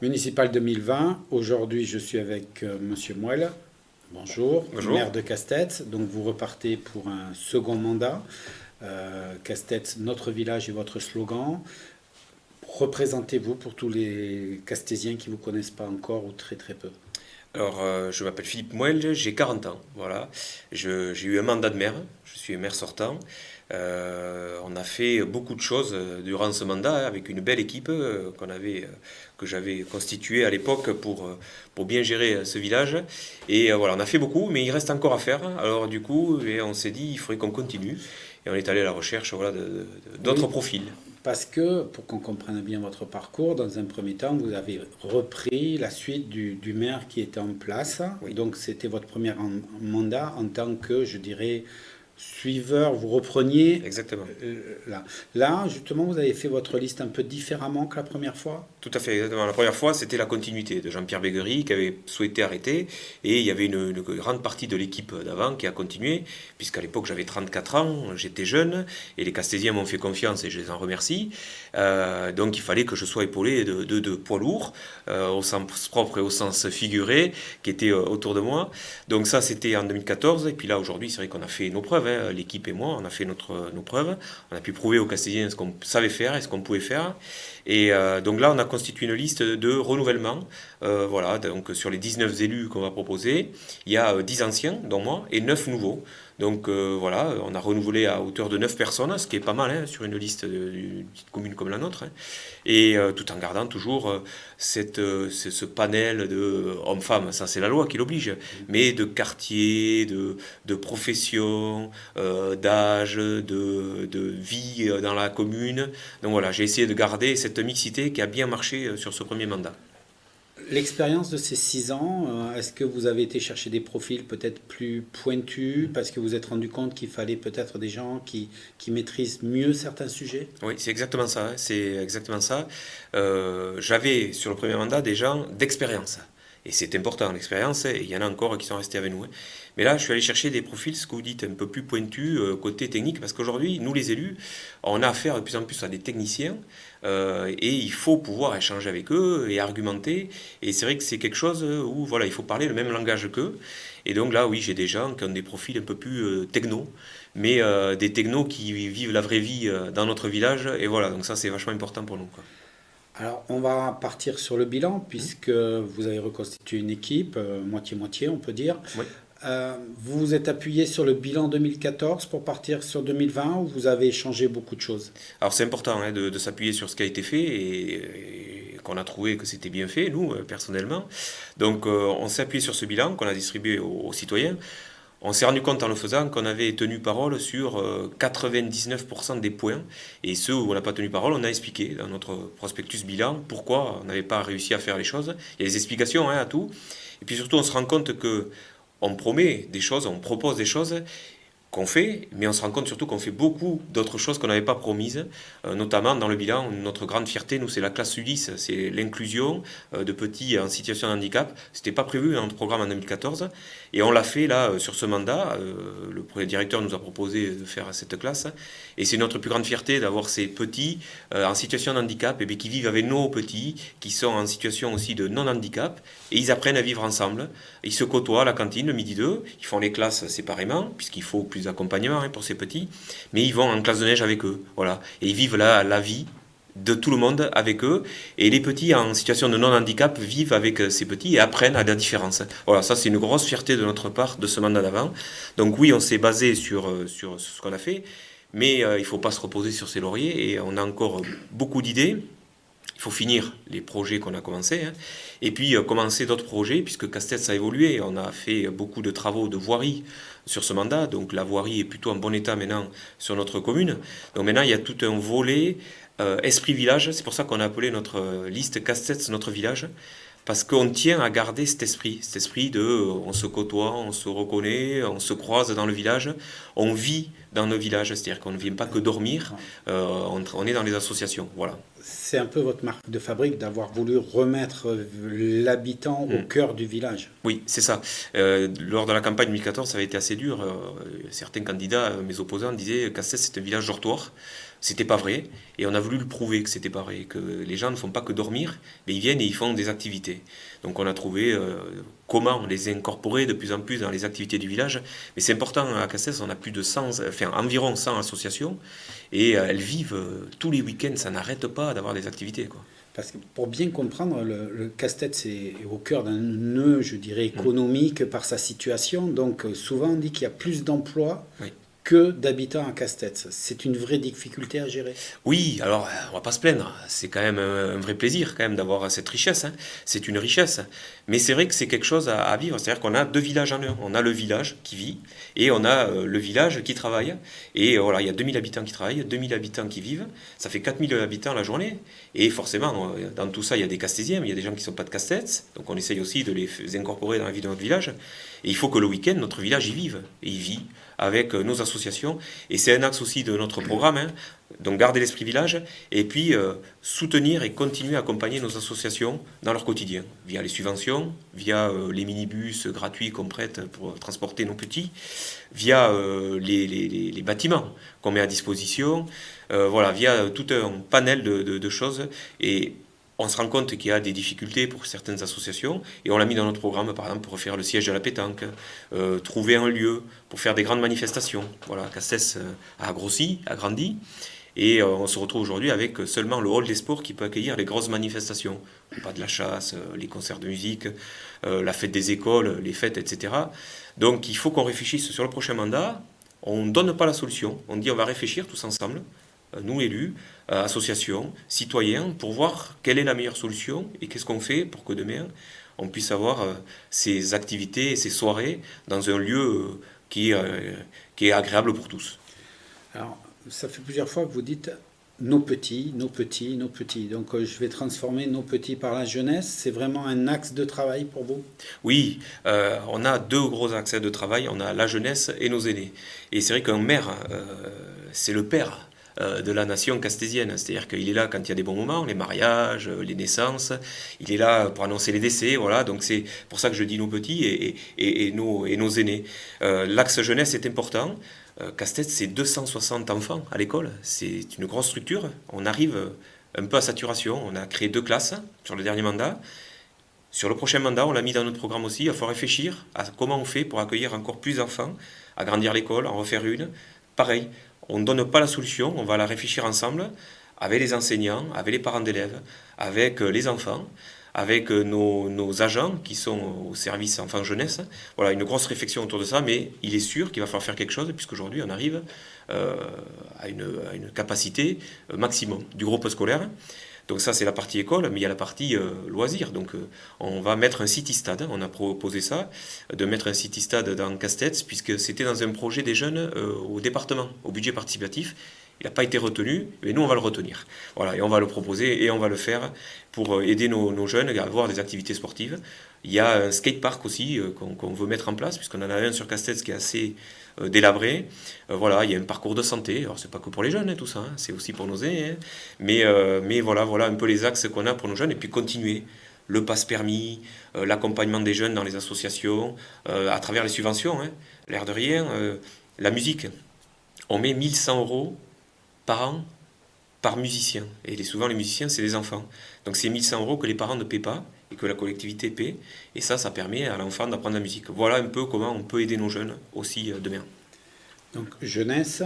Municipal 2020, aujourd'hui je suis avec Monsieur Moelle. Bonjour, Bonjour. maire de Castex. Donc vous repartez pour un second mandat. Castex, notre village est votre slogan. Représentez-vous pour tous les Castésiens qui ne vous connaissent pas encore ou très très peu. Alors, je m'appelle Philippe Moelle, j'ai 40 ans. Voilà. J'ai eu un mandat de maire, je suis maire sortant. On a fait beaucoup de choses durant ce mandat avec une belle équipe que j'avais constituée à l'époque pour bien gérer ce village. Et voilà, on a fait beaucoup, mais il reste encore à faire. Alors, du coup, on s'est dit il faudrait qu'on continue. Et on est allé à la recherche voilà, d'autres Oui, profils. parce que pour qu'on comprenne bien votre parcours, dans un premier temps, vous avez repris la suite du maire qui était en place. Oui, Donc c'était votre premier mandat en tant que, je dirais, suiveur. Vous repreniez exactement. là. Là, justement, vous avez fait votre liste un peu différemment que la première fois. Tout à fait, exactement. La première fois, c'était la continuité de Jean-Pierre Béguerie qui avait souhaité arrêter et il y avait une grande partie de l'équipe d'avant qui a continué, puisqu'à l'époque j'avais 34 ans, j'étais jeune et les Castésiens m'ont fait confiance et je les en remercie. Donc il fallait que je sois épaulé de poids lourds, au sens propre et au sens figuré, qui étaient autour de moi. Donc ça, c'était en 2014 et puis là, aujourd'hui, c'est vrai qu'on a fait nos preuves, hein. L'équipe et moi, on a fait nos preuves. On a pu prouver aux Castésiens ce qu'on savait faire et ce qu'on pouvait faire. Et donc là, on a constitué une liste de renouvellement. Voilà, donc sur les 19 élus qu'on va proposer, il y a 10 anciens, dont moi, et 9 nouveaux. Donc voilà, on a renouvelé à hauteur de 9 personnes, ce qui est pas mal hein, sur une liste d'une petite commune comme la nôtre. Hein. Et tout en gardant toujours ce panel de hommes-femmes, ça c'est la loi qui l'oblige, mais de quartier, de profession, d'âge, de vie dans la commune. Donc voilà, j'ai essayé de garder cette mixité qui a bien marché sur ce premier mandat. L'expérience de ces 6 ans, est-ce que vous avez été chercher des profils peut-être plus pointus parce que vous vous êtes rendu compte qu'il fallait peut-être des gens qui maîtrisent mieux certains sujets? Oui, c'est exactement ça. Hein, c'est exactement ça. J'avais sur le premier mandat des gens d'expérience. Et c'est important l'expérience, et il y en a encore qui sont restés avec nous. Hein. Mais là, je suis allé chercher des profils, ce que vous dites, un peu plus pointus côté technique, parce qu'aujourd'hui, nous les élus, on a affaire de plus en plus à des techniciens, et il faut pouvoir échanger avec eux et argumenter. Et c'est vrai que c'est quelque chose où voilà, il faut parler le même langage qu'eux. Et donc là, oui, j'ai des gens qui ont des profils un peu plus techno, mais des technos qui vivent la vraie vie dans notre village. Et voilà, donc ça, c'est vachement important pour nous, quoi. Alors, on va partir sur le bilan puisque vous avez reconstitué une équipe, moitié-moitié, on peut dire. Oui. Vous vous êtes appuyé sur le bilan 2014 pour partir sur 2020 ou vous avez changé beaucoup de choses? Alors c'est important hein, de s'appuyer sur ce qui a été fait et qu'on a trouvé que c'était bien fait, nous, personnellement. Donc on s'est appuyé sur ce bilan qu'on a distribué aux citoyens. On s'est rendu compte en le faisant qu'on avait tenu parole sur 99% des points. Et ceux où on n'a pas tenu parole, on a expliqué dans notre prospectus bilan pourquoi on n'avait pas réussi à faire les choses. Il y a des explications hein, à tout. Et puis surtout, on se rend compte que on promet des choses, on propose des choses qu'on fait, mais on se rend compte surtout qu'on fait beaucoup d'autres choses qu'on n'avait pas promises, notamment dans le bilan, notre grande fierté, nous, c'est la classe Ulysse, c'est l'inclusion de petits en situation de handicap. C'était pas prévu dans notre programme en 2014, et on l'a fait là sur ce mandat. Le directeur nous a proposé de faire cette classe, et c'est notre plus grande fierté d'avoir ces petits en situation de handicap, et bien, qui vivent avec nos petits, qui sont en situation aussi de non-handicap, et ils apprennent à vivre ensemble. Ils se côtoient à la cantine le midi 2, ils font les classes séparément, puisqu'il faut plus d'accompagnement hein, pour ces petits, mais ils vont en classe de neige avec eux, voilà, et ils vivent la vie de tout le monde avec eux, et les petits en situation de non-handicap vivent avec ces petits et apprennent à la différence. Voilà, ça c'est une grosse fierté de notre part de ce mandat d'avant. Donc oui, on s'est basé sur ce qu'on a fait, mais il ne faut pas se reposer sur ses lauriers, et on a encore beaucoup d'idées. Il faut finir les projets qu'on a commencés, hein, et puis commencer d'autres projets, puisque Castells a évolué. On a fait beaucoup de travaux de voirie sur ce mandat, donc la voirie est plutôt en bon état maintenant sur notre commune. Donc maintenant, il y a tout un volet esprit village, c'est pour ça qu'on a appelé notre liste Castells notre village, parce qu'on tient à garder cet esprit de on se côtoie, on se reconnaît, on se croise dans le village, on vit dans nos villages, c'est-à-dire qu'on ne vient pas que dormir, on est dans les associations, voilà. C'est un peu votre marque de fabrique d'avoir voulu remettre l'habitant au cœur du village. Oui, c'est ça. Lors de la campagne 2014, ça avait été assez dur. Certains candidats, mes opposants, disaient que Castets, c'est un village dortoir. C'était pas vrai. Et on a voulu le prouver que c'était pas vrai. Que les gens ne font pas que dormir, mais ils viennent et ils font des activités. Donc on a trouvé comment les incorporer de plus en plus dans les activités du village. Mais c'est important, à Castets, on a plus de 100, enfin environ 100 associations. Et elles vivent tous les week-ends. Ça n'arrête pas d'avoir des activités, quoi. Parce que pour bien comprendre, le casse-tête, c'est au cœur d'un nœud, je dirais, économique par sa situation. Donc souvent, on dit qu'il y a plus d'emplois Oui. que d'habitants à casse-tête. C'est une vraie difficulté à gérer. Oui, alors on va pas se plaindre. C'est quand même un vrai plaisir quand même d'avoir cette richesse, hein. C'est une richesse. Mais c'est vrai que c'est quelque chose à vivre. C'est-à-dire qu'on a deux villages en un. On a le village qui vit et on a le village qui travaille. Et voilà, il y a 2000 habitants qui travaillent, 2000 habitants qui vivent. Ça fait 4000 habitants la journée. Et forcément, dans tout ça, il y a des Castésiens, mais il y a des gens qui ne sont pas de Casse-tête. Donc on essaye aussi de les incorporer dans la vie de notre village. Et il faut que le week-end, notre village y vive. Et il vit avec nos associations. Et c'est un axe aussi de notre programme, hein. Donc garder l'esprit village et puis soutenir et continuer à accompagner nos associations dans leur quotidien, via les subventions, via les minibus gratuits qu'on prête pour transporter nos petits, via les bâtiments qu'on met à disposition, voilà, via tout un panel de choses. Et on se rend compte qu'il y a des difficultés pour certaines associations et on l'a mis dans notre programme, par exemple, pour faire le siège de la pétanque, trouver un lieu pour faire des grandes manifestations. Voilà, Castès a grossi, a grandi. Et on se retrouve aujourd'hui avec seulement le hall des sports qui peut accueillir les grosses manifestations. Pas de la chasse, les concerts de musique, la fête des écoles, les fêtes, etc. Donc il faut qu'on réfléchisse sur le prochain mandat. On ne donne pas la solution. On dit on va réfléchir tous ensemble, nous élus, associations, citoyens, pour voir quelle est la meilleure solution et qu'est-ce qu'on fait pour que demain on puisse avoir ces activités et ces soirées dans un lieu qui est agréable pour tous. Alors, ça fait plusieurs fois que vous dites nos petits, nos petits, nos petits. Donc je vais transformer nos petits par la jeunesse. C'est vraiment un axe de travail pour vous? Oui, on a deux gros axes de travail. On a la jeunesse et nos aînés. Et c'est vrai qu'un maire, c'est le père de la nation castésienne. C'est-à-dire qu'il est là quand il y a des bons moments, les mariages, les naissances. Il est là pour annoncer les décès. Voilà. Donc c'est pour ça que je dis nos petits et nos aînés. L'axe jeunesse est important. Casse-tête, c'est 260 enfants à l'école. C'est une grosse structure. On arrive un peu à saturation. On a créé 2 classes sur le dernier mandat. Sur le prochain mandat, on l'a mis dans notre programme aussi. Il faut réfléchir à comment on fait pour accueillir encore plus d'enfants, agrandir l'école, en refaire une. Pareil, on ne donne pas la solution, on va la réfléchir ensemble avec les enseignants, avec les parents d'élèves, avec les enfants, avec nos agents qui sont au service enfants-jeunesse. Voilà, une grosse réflexion autour de ça, mais il est sûr qu'il va falloir faire quelque chose, puisqu'aujourd'hui on arrive à une capacité maximum du groupe scolaire. Donc ça, c'est la partie école, mais il y a la partie loisirs. Donc on va mettre un city-stade, on a proposé ça, de mettre un city-stade dans Casse-Tête, puisque c'était dans un projet des jeunes au département, au budget participatif. Il n'a pas été retenu, mais nous, on va le retenir. Voilà, et on va le proposer et on va le faire pour aider nos jeunes à avoir des activités sportives. Il y a un skatepark aussi qu'on veut mettre en place, puisqu'on en a un sur Casse-Tête qui est assez délabré. Voilà, il y a un parcours de santé. Alors, c'est pas que pour les jeunes, tout ça, hein, c'est aussi pour nos aînés. Hein. Mais voilà un peu les axes qu'on a pour nos jeunes, et puis continuer. Le passe-permis, l'accompagnement des jeunes dans les associations, à travers les subventions, hein. L'air de rien, la musique. On met 1100 € par an par musicien. Et souvent, les musiciens, c'est les enfants. Donc, c'est 1100 € que les parents ne paient pas et que la collectivité paie. Et ça permet à l'enfant d'apprendre la musique. Voilà un peu comment on peut aider nos jeunes aussi demain. Donc, jeunesse,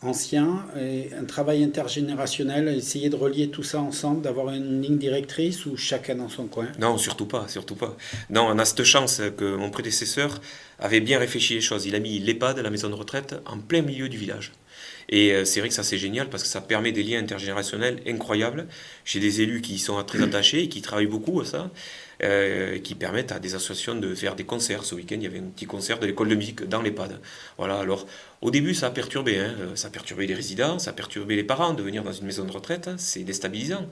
ancien, et un travail intergénérationnel, essayer de relier tout ça ensemble, d'avoir une ligne directrice ou chacun dans son coin? Non, surtout pas, surtout pas. Non, on a cette chance que mon prédécesseur avait bien réfléchi les choses. Il a mis l'EHPAD, la maison de retraite, en plein milieu du village. Et c'est vrai que ça c'est génial parce que ça permet des liens intergénérationnels incroyables. J'ai des élus qui y sont très attachés et qui travaillent beaucoup à ça, qui permettent à des associations de faire des concerts. Ce week-end, il y avait un petit concert de l'école de musique dans l'EHPAD. Voilà, alors au début ça a perturbé, hein. Ça a perturbé les résidents, ça a perturbé les parents de venir dans une maison de retraite, c'est déstabilisant.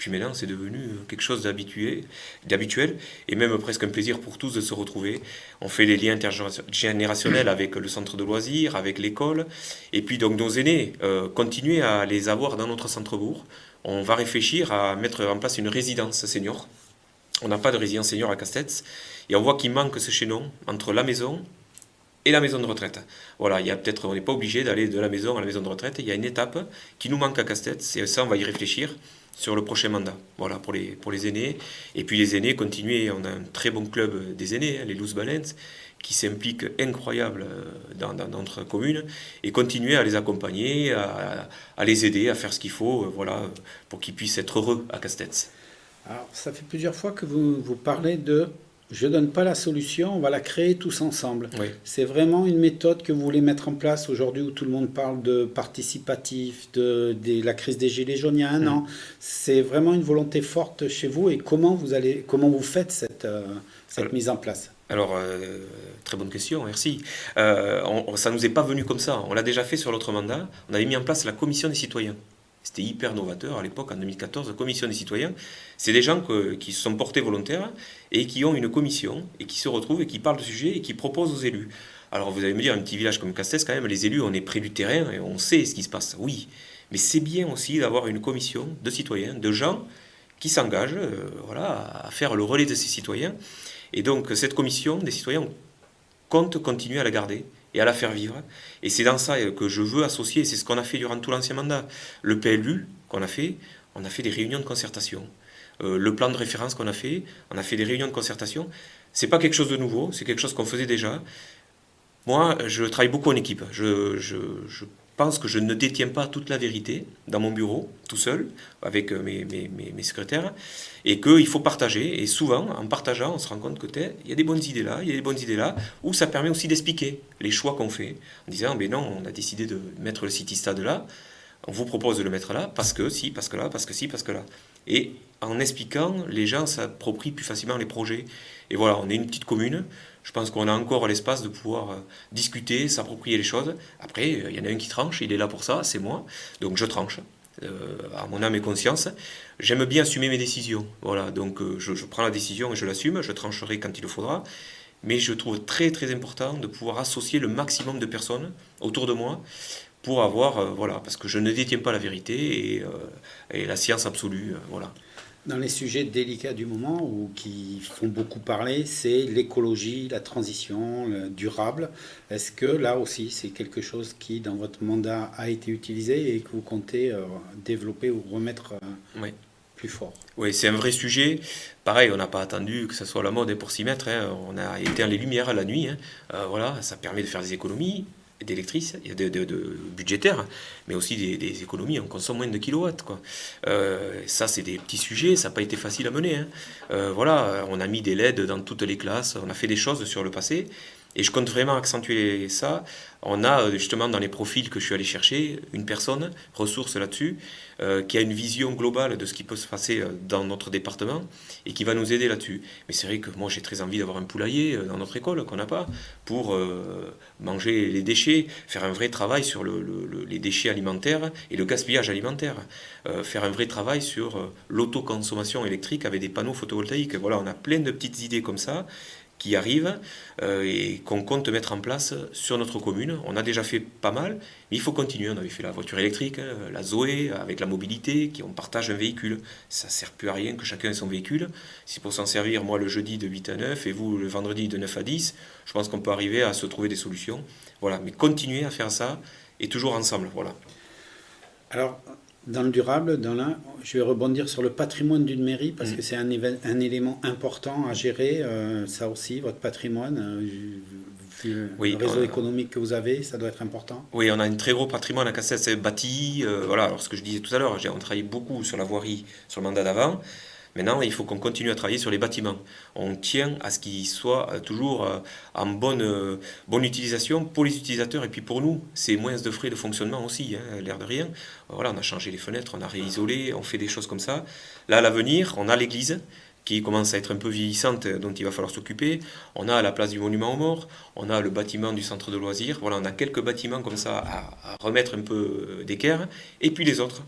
Puis maintenant, c'est devenu quelque chose d'habituel et même presque un plaisir pour tous de se retrouver. On fait des liens intergénérationnels avec le centre de loisirs, avec l'école. Et puis donc nos aînés, continuer à les avoir dans notre centre-bourg. On va réfléchir à mettre en place une résidence senior. On n'a pas de résidence senior à Castets. Et on voit qu'il manque ce chaînon entre la maison et la maison de retraite. Voilà, il y a peut-être, on n'est pas obligé d'aller de la maison à la maison de retraite. Il y a une étape qui nous manque à Castets. Et ça, on va y réfléchir sur le prochain mandat, voilà, pour les aînés. Et puis les aînés, continuer, on a un très bon club des aînés, les Loose Balance, qui s'impliquent incroyable dans notre commune, et continuer à les accompagner, à les aider, à faire ce qu'il faut, voilà, pour qu'ils puissent être heureux à Castets. Alors, ça fait plusieurs fois que vous parlez de je ne donne pas la solution, on va la créer tous ensemble. Oui. C'est vraiment une méthode que vous voulez mettre en place aujourd'hui où tout le monde parle de participatif, de la crise des Gilets jaunes il y a un an. C'est vraiment une volonté forte chez vous et comment vous faites cette mise en place? Alors, très bonne question, merci. Ça ne nous est pas venu comme ça. On l'a déjà fait sur l'autre mandat. On avait mis en place la commission des citoyens. C'était hyper novateur à l'époque, en 2014, la commission des citoyens. C'est des gens qui se sont portés volontaires et qui ont une commission et qui se retrouvent et qui parlent de sujets et qui proposent aux élus. Alors vous allez me dire, un petit village comme Castets, quand même, les élus, on est près du terrain et on sait ce qui se passe. Oui, mais c'est bien aussi d'avoir une commission de citoyens, de gens qui s'engagent voilà, à faire le relais de ces citoyens. Et donc cette commission des citoyens, on compte continuer à la garder et à la faire vivre. Et c'est dans ça que je veux associer, c'est ce qu'on a fait durant tout l'ancien mandat. Le PLU qu'on a fait, on a fait des réunions de concertation. Le plan de référence qu'on a fait, on a fait des réunions de concertation. C'est pas quelque chose de nouveau, c'est quelque chose qu'on faisait déjà. Moi, je travaille beaucoup en équipe. Je pense que je ne détiens pas toute la vérité dans mon bureau, tout seul, avec mes secrétaires, et qu'il faut partager. Et souvent, en partageant, on se rend compte il y a des bonnes idées là, il y a des bonnes idées là, où ça permet aussi d'expliquer les choix qu'on fait, en disant, ben non, on a décidé de mettre le City Stade là, on vous propose de le mettre là, parce que si, parce que là, parce que si, parce que là. Et en expliquant, les gens s'approprient plus facilement les projets. Et voilà, on est une petite commune. Je pense qu'on a encore l'espace de pouvoir discuter, s'approprier les choses. Après, il y en a un qui tranche, il est là pour ça, c'est moi. Donc je tranche, à mon âme et conscience. J'aime bien assumer mes décisions. Voilà, donc je prends la décision et je l'assume, je trancherai quand il le faudra. Mais je trouve très très important de pouvoir associer le maximum de personnes autour de moi pour avoir, voilà, parce que je ne détiens pas la vérité et la science absolue, voilà. Dans les sujets délicats du moment ou qui font beaucoup parler, c'est l'écologie, la transition, le durable. Est-ce que là aussi, c'est quelque chose qui, dans votre mandat, a été utilisé et que vous comptez développer ou remettre Oui. plus fort? Oui, c'est un vrai sujet. Pareil, on n'a pas attendu que ça soit la mode pour s'y mettre, hein. On a éteint les lumières la nuit, hein. Voilà, ça permet de faire des économies d'électrice, de budgétaire, mais aussi des économies, on consomme moins de kilowatts, quoi. Ça, c'est des petits sujets, ça n'a pas été facile à mener, hein. Voilà, on a mis des LED dans toutes les classes, on a fait des choses sur le passé, et je compte vraiment accentuer ça. On a justement dans les profils que je suis allé chercher une personne, ressource là-dessus, qui a une vision globale de ce qui peut se passer dans notre département et qui va nous aider là-dessus. Mais c'est vrai que moi j'ai très envie d'avoir un poulailler dans notre école qu'on n'a pas pour manger les déchets, faire un vrai travail sur les déchets alimentaires et le gaspillage alimentaire, faire un vrai travail sur l'autoconsommation électrique avec des panneaux photovoltaïques. Voilà, on a plein de petites idées comme ça qui arrivent et qu'on compte mettre en place sur notre commune. On a déjà fait pas mal, mais il faut continuer. On avait fait la voiture électrique, la Zoé, avec la mobilité, on partage un véhicule. Ça ne sert plus à rien que chacun ait son véhicule. Si pour s'en servir, moi le jeudi de 8 à 9 et vous le vendredi de 9 à 10, je pense qu'on peut arriver à se trouver des solutions. Voilà, mais continuer à faire ça et toujours ensemble. Voilà. Alors, dans le durable, je vais rebondir sur le patrimoine d'une mairie parce que c'est un élément important à gérer. Ça aussi, votre patrimoine, vu oui, le réseau économique que vous avez, ça doit être important. Oui, on a un très gros patrimoine à Castets, c'est bâti. Voilà, alors ce que je disais tout à l'heure, on travaillait beaucoup sur la voirie sur le mandat d'avant. Maintenant, il faut qu'on continue à travailler sur les bâtiments. On tient à ce qu'ils soient toujours en bonne utilisation pour les utilisateurs et puis pour nous. C'est moins de frais de fonctionnement aussi, hein, l'air de rien. Voilà, on a changé les fenêtres, on a réisolé, on fait des choses comme ça. Là, à l'avenir, on a l'église qui commence à être un peu vieillissante, dont il va falloir s'occuper. On a la place du monument aux morts, on a le bâtiment du centre de loisirs. Voilà, on a quelques bâtiments comme ça à remettre un peu d'équerre. Et puis les autres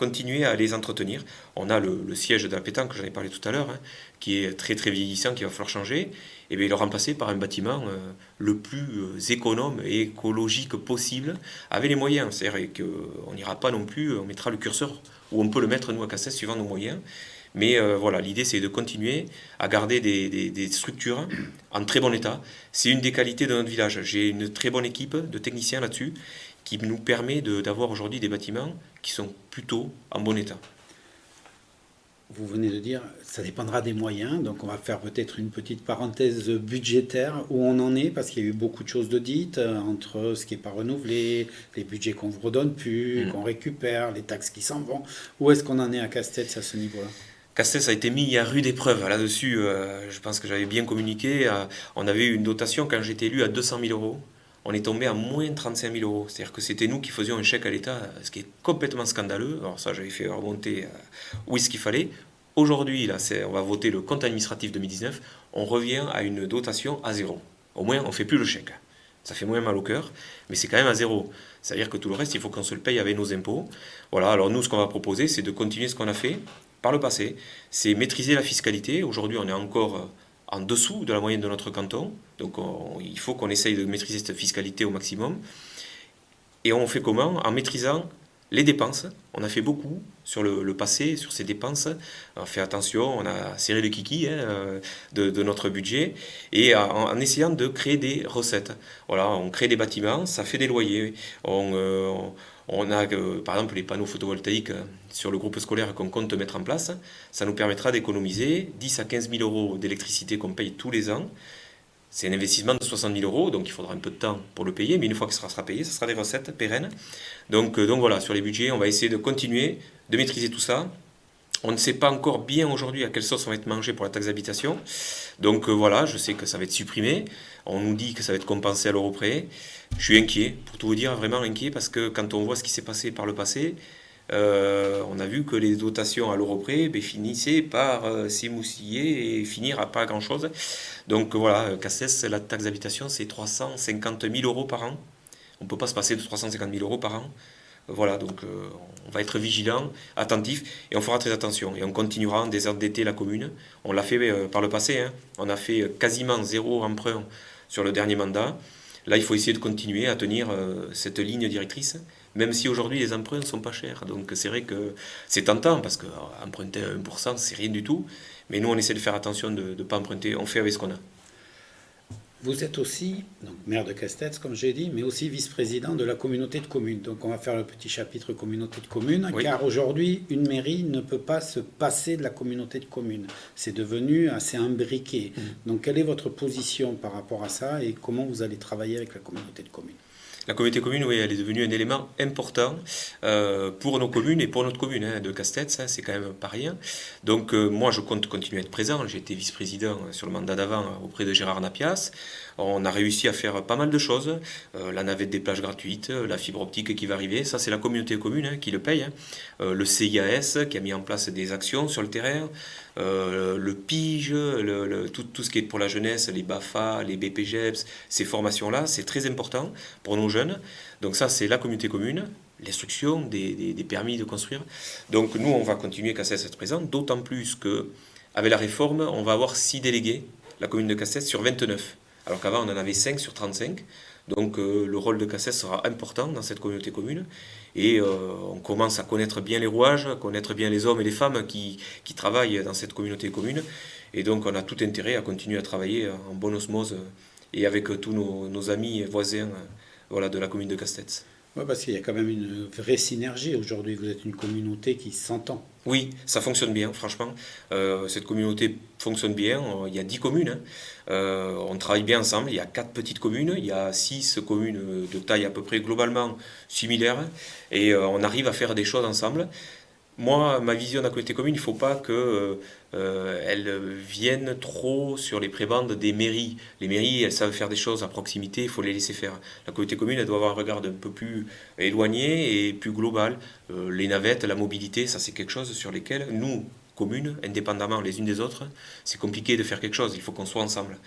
continuer à les entretenir. On a le siège de la pétanque, j'en ai parlé tout à l'heure, qui est très très vieillissant, qu'il va falloir changer, et bien le remplacer par un bâtiment le plus économe et écologique possible, avec les moyens. C'est-à-dire qu'on n'ira pas non plus, on mettra le curseur où on peut le mettre nous à Castets suivant nos moyens. Mais voilà, l'idée c'est de continuer à garder des structures en très bon état. C'est une des qualités de notre village. J'ai une très bonne équipe de techniciens là-dessus qui nous permet d'avoir aujourd'hui des bâtiments qui sont plutôt en bon état. Vous venez de dire, ça dépendra des moyens, donc on va faire peut-être une petite parenthèse budgétaire où on en est, parce qu'il y a eu beaucoup de choses de dites, entre ce qui n'est pas renouvelé, les budgets qu'on ne vous redonne plus, qu'on récupère, les taxes qui s'en vont. Où est-ce qu'on en est à Castets à ce niveau-là? Castets a été mis à rude épreuve là-dessus. Je pense que j'avais bien communiqué. On avait eu une dotation quand j'étais élu à 200 000 euros. On est tombé à moins 35 000 euros. C'est-à-dire que c'était nous qui faisions un chèque à l'État, ce qui est complètement scandaleux. Alors ça, j'avais fait remonter où est-ce qu'il fallait. Aujourd'hui, là, on va voter le compte administratif 2019. On revient à une dotation à zéro. Au moins, on ne fait plus le chèque. Ça fait moins mal au cœur, mais c'est quand même à zéro. C'est-à-dire que tout le reste, il faut qu'on se le paye avec nos impôts. Voilà, alors nous, ce qu'on va proposer, c'est de continuer ce qu'on a fait par le passé. C'est maîtriser la fiscalité. Aujourd'hui, on est encore en dessous de la moyenne de notre canton. Donc il faut qu'on essaye de maîtriser cette fiscalité au maximum. Et on fait comment? En maîtrisant les dépenses. On a fait beaucoup sur le passé, sur ces dépenses. On a fait attention, on a serré le kiki de notre budget. Et en essayant de créer des recettes. Voilà, on crée des bâtiments, ça fait des loyers. On a, par exemple, les panneaux photovoltaïques sur le groupe scolaire qu'on compte mettre en place. Ça nous permettra d'économiser 10 à 15 000 euros d'électricité qu'on paye tous les ans. C'est un investissement de 60 000 euros, donc il faudra un peu de temps pour le payer, mais une fois que ça sera payé, ça sera des recettes pérennes. Donc voilà, sur les budgets, on va essayer de continuer de maîtriser tout ça. On ne sait pas encore bien aujourd'hui à quelle sauce on va être mangé pour la taxe d'habitation. Donc voilà, je sais que ça va être supprimé. On nous dit que ça va être compensé à l'euro près. Je suis inquiet, pour tout vous dire, vraiment inquiet, parce que quand on voit ce qui s'est passé par le passé, on a vu que les dotations à l'euro près finissaient par s'émousiller et finir à pas grand-chose. Donc voilà, Castets, la taxe d'habitation, c'est 350 000 euros par an. On ne peut pas se passer de 350 000 euros par an. Voilà, donc on va être vigilant, attentif, et on fera très attention. Et on continuera à désendetter la commune. On l'a fait par le passé. On a fait quasiment zéro emprunt sur le dernier mandat. Là, il faut essayer de continuer à tenir cette ligne directrice, même si aujourd'hui les emprunts ne sont pas chers. Donc c'est vrai que c'est tentant, parce qu'emprunter à 1%, c'est rien du tout. Mais nous, on essaie de faire attention de ne pas emprunter. On fait avec ce qu'on a. Vous êtes aussi donc, maire de Castets, comme j'ai dit, mais aussi vice-président de la communauté de communes. Donc on va faire le petit chapitre communauté de communes, oui. Car aujourd'hui, une mairie ne peut pas se passer de la communauté de communes. C'est devenu assez imbriqué. Donc quelle est votre position par rapport à ça et comment vous allez travailler avec la communauté de communes? La communauté commune, oui, elle est devenue un élément important pour nos communes et pour notre commune de Castets, c'est quand même pas rien. Donc moi, je compte continuer à être présent. J'ai été vice-président sur le mandat d'avant auprès de Gérard Napias. On a réussi à faire pas mal de choses. La navette des plages gratuites, la fibre optique qui va arriver, ça c'est la communauté commune qui le paye. Le CIAS qui a mis en place des actions sur le terrain. Le PIGE, tout ce qui est pour la jeunesse, les BAFA, les BPGEPS, ces formations-là, c'est très important pour nos jeunes. Donc ça, c'est la communauté commune, l'instruction des permis de construire. Donc nous, on va continuer Castets à être présent, d'autant plus qu'avec la réforme, on va avoir 6 délégués, la commune de Castets, sur 29. Alors qu'avant, on en avait 5 sur 35. Donc le rôle de Castets sera important dans cette communauté commune. Et on commence à connaître bien les rouages, à connaître bien les hommes et les femmes qui travaillent dans cette communauté commune. Et donc on a tout intérêt à continuer à travailler en bonne osmose et avec tous nos amis et voisins voilà, de la commune de Castets. Oui, parce qu'il y a quand même une vraie synergie aujourd'hui. Vous êtes une communauté qui s'entend. Oui, ça fonctionne bien, franchement. Cette communauté fonctionne bien. Il y a 10 communes. On travaille bien ensemble. Il y a 4 petites communes. Il y a 6 communes de taille à peu près globalement similaire. Et on arrive à faire des choses ensemble. Moi, ma vision de la communauté commune, il ne faut pas qu'elle vienne trop sur les prébendes des mairies. Les mairies, elles savent faire des choses à proximité, il faut les laisser faire. La communauté commune, elle doit avoir un regard un peu plus éloigné et plus global. Les navettes, la mobilité, ça c'est quelque chose sur lesquels nous, communes, indépendamment les unes des autres, c'est compliqué de faire quelque chose, il faut qu'on soit ensemble.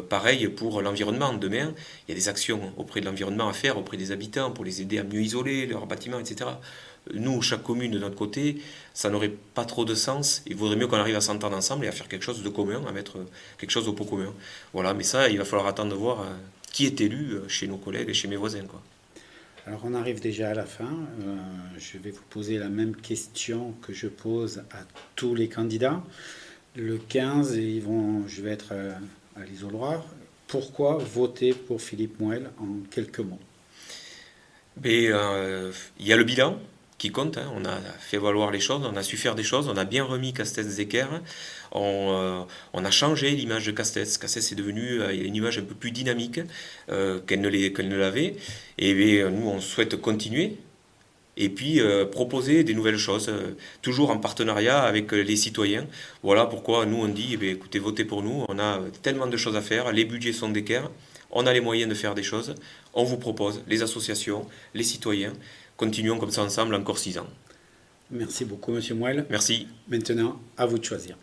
Pareil pour l'environnement. Demain, il y a des actions auprès de l'environnement à faire, auprès des habitants, pour les aider à mieux isoler leurs bâtiments, etc. Nous, chaque commune de notre côté, ça n'aurait pas trop de sens. Il vaudrait mieux qu'on arrive à s'entendre ensemble et à faire quelque chose de commun, à mettre quelque chose au pot commun. Voilà, mais ça, il va falloir attendre de voir qui est élu chez nos collègues et chez mes voisins, quoi. Alors on arrive déjà à la fin. Je vais vous poser la même question que je pose à tous les candidats. Le 15, je vais être à l'isoloir. Pourquoi voter pour Philippe Mouelle en quelques mots? Mais il y a le bilan qui compte, hein. On a fait valoir les choses, on a su faire des choses, on a bien remis Castells-Desquer, on a changé l'image de Castells. Castells est devenue une image un peu plus dynamique qu'elle ne l'avait. Et nous, on souhaite continuer et puis proposer des nouvelles choses, toujours en partenariat avec les citoyens. Voilà pourquoi nous, on dit, écoutez, votez pour nous, on a tellement de choses à faire, les budgets sont d'équerre, on a les moyens de faire des choses, on vous propose, les associations, les citoyens, continuons comme ça ensemble encore 6 ans. Merci beaucoup, Monsieur Mouelle. Merci. Maintenant, à vous de choisir.